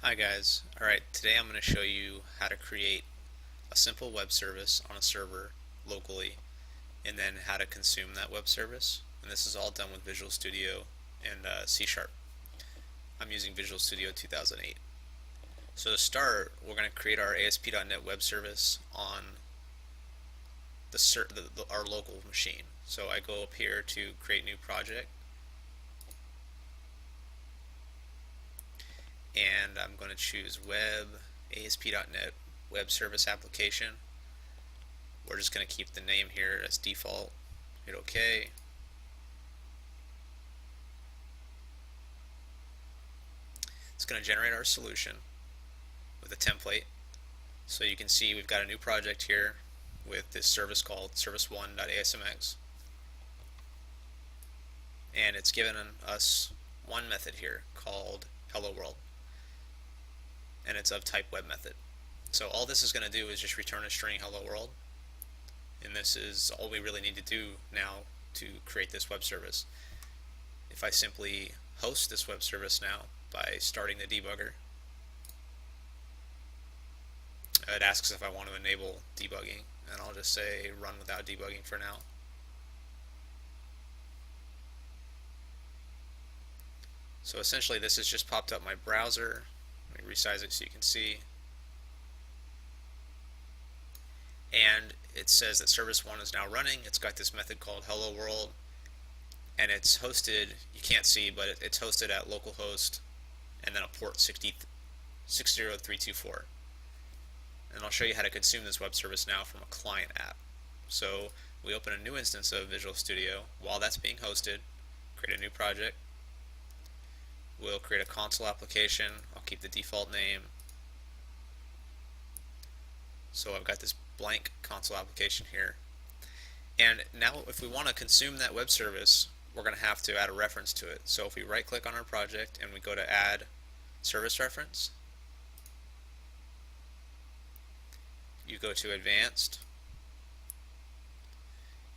Hi guys. Alright, today I'm going to show you how to create a simple web service on a server locally and then how to consume that web service. And this is all done with Visual Studio and C Sharp. I'm using Visual Studio 2008. So to start, we're going to create our ASP.NET web service on our local machine. So I go up here to create new project, and I'm going to choose web ASP.NET web service application. We're just going to keep the name here as default. Hit OK. It's going to generate our solution with a template. So you can see we've got a new project here with this service called service1.asmx, and it's given us one method here called hello world, and it's of type web method. So all this is going to do is just return a string hello world, and this is all we really need to do now to create this web service. If I simply host this web service now by starting the debugger, it asks if I want to enable debugging, and I'll just say run without debugging for now. So essentially this has just popped up my browser. Let me resize it so you can see. And it says that service 1 is now running. It's got this method called hello world, and it's hosted, you can't see, but it's hosted at localhost and then a port 60324. And I'll show you how to consume this web service now from a client app. So we open a new instance of Visual Studio. While that's being hosted, create a new project. We'll create a console application. I'll keep the default name. So I've got this blank console application here. And now if we want to consume that web service, we're going to have to add a reference to it. So if we right click on our project and we go to add service reference, you go to advanced.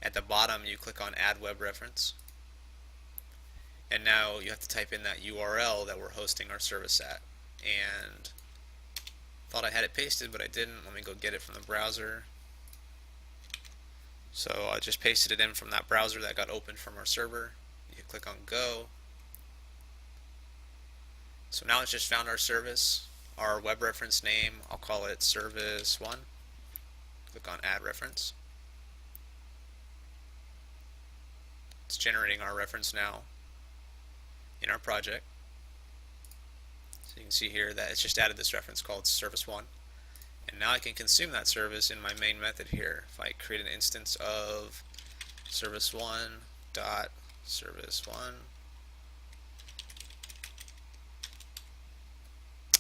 At the bottom you click on add web reference, and now you have to type in that URL that we're hosting our service at. And thought I had it pasted, but I didn't. Let me go get it from the browser. So I just pasted it in from that browser that got opened from our server. You click on go. So now it's just found our service. Our web reference name, I'll call it service1. Click on add reference. It's generating our reference now in our project. So you can see here that it's just added this reference called service1. And now I can consume that service in my main method here. If I create an instance of service1.service1,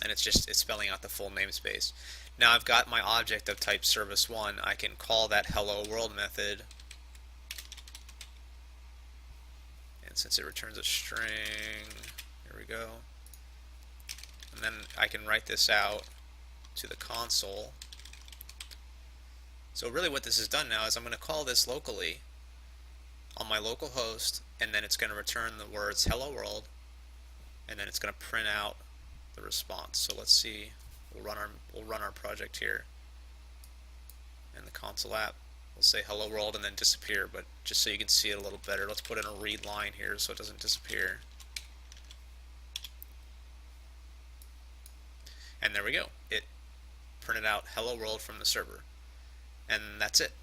and it's spelling out the full namespace. Now I've got my object of type service1. I can call that hello world method, and since it returns a string, here we go, and then I can write this out to the console. So really what this has done now is I'm going to call this locally on my local host, and then it's going to return the words hello world, and then it's going to print out the response. So let's see, we'll run our project here, and the console app will say hello world and then disappear. But just so you can see it a little better, let's put in a read line here so it doesn't disappear. And there we go. It printed out hello world from the server. And that's it.